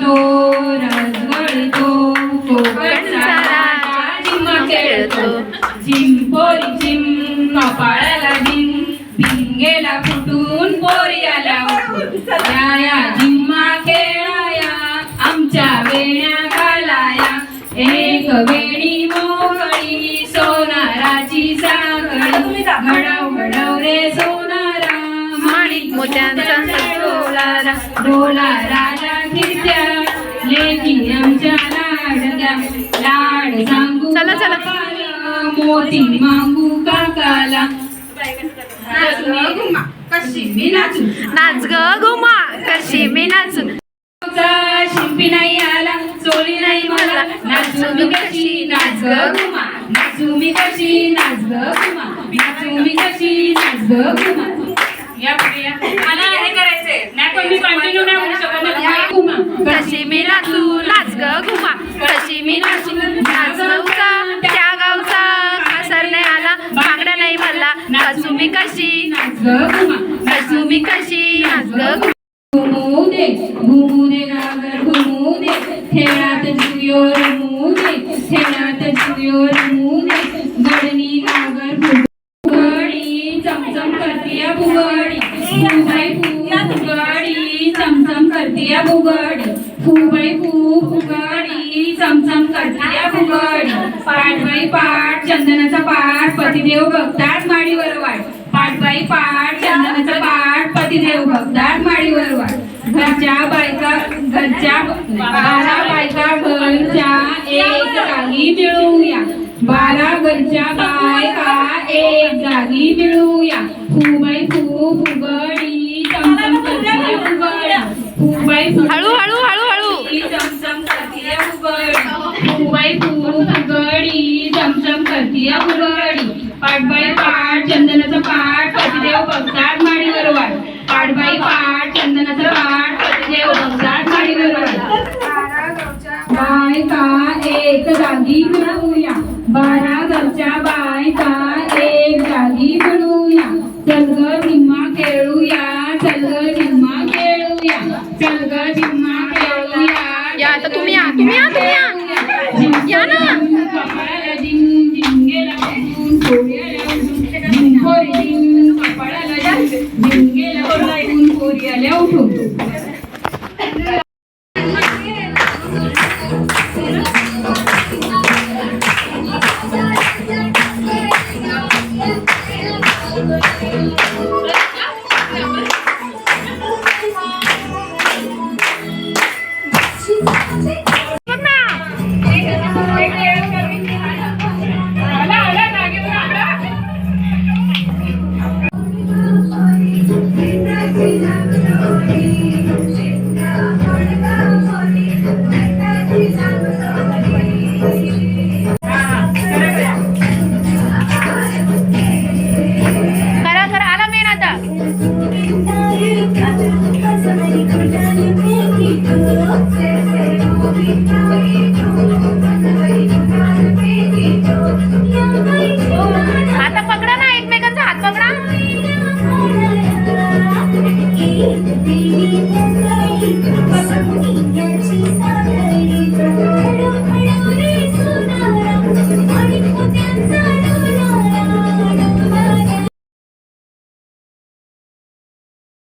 खेळतो रस गळतो कोकणचा राजा झिम खेळतो झिम पोरी झिम कपाळाला झिम भिंगेला फुटून पोरी आल्या या झिम्मा खेळाया आमच्या वेण्या घालाया एक वेणी मोकळी सोनाराची साखळी घडव घडव रे सोनारा माणिक मोत्यांचा डोलारा डोला राजा कीर्त्या लेकी आमच्या लाडक्या लाड सांगू चला चला मोती मागू काकाला कशी मी नाचू नाच ग घुमा कशी मी नाचू शिंपी नाही आला चोली नाही मला नाचू मी कशी नाच ग घुमा नाचू मी कशी नाच ग घुमा नाचू मी कशी नाच ग घुमा या प्रिया मला हे करायचंय नाही पण मी कंटिन्यू नाही म्हणू शकत घुमा कशी मी नाचू नाच ग घुमा कशी मी नाचू नाच नव्हता त्या गावचा कासर नाही आला बांगड्या नाही मला नाचू मी कशी नाच ग घुमा नाचू मी कशी नाच ग घुमू दे गागर घुमू दे खेळात जुयो रमू दे खेळात जुयो रमू दे गडनी गागर फुगडी चमचम करतीया बुगडी फुबाई फुगडी चमचम करतीया बुगडी फुबाई फुगडी चमचम करतीया बुगडी पाठ बाई पाठ चंदनाचा पाठ पतिदेव बघतात माडीवर वाट पाठ बाई पाठ चंदनाचा पाठ पतिदेव बघतात माडीवर वाट घरच्या बायका 12 बायका घरच्या एक जागी मिळूया 12 घरच्या बायका एक जागी मिळूया फुबाई फुगडी चमचम करतीया फुगडी फुबाई हळू हळू हळू हळू चमचम करतीया फुगडी फुबाई फुगडी चमचम करतीया फुगडी पाठबाई पाठ चंदनाचा पाठ पतिदेव बघतात माडीवर वाट पाठबाई पाठ चंदनाचा पाठ पतिदेव बघतात माडीवर वाट बायका एक जागी मिळूया 12 घरच्या बायका एक जागी मिळूया चल ग झिम्मा खेळूया चल ग झिम्मा खेळूया चल ग झिम्मा खेळूया या आता तुम्ही या या ना कपाळाला झिम झिंगेला फुटून पोऱ्याला उठून झिम पोरी झिम कपाळाला झिम झिंगेला फुटून पोऱ्याला उठून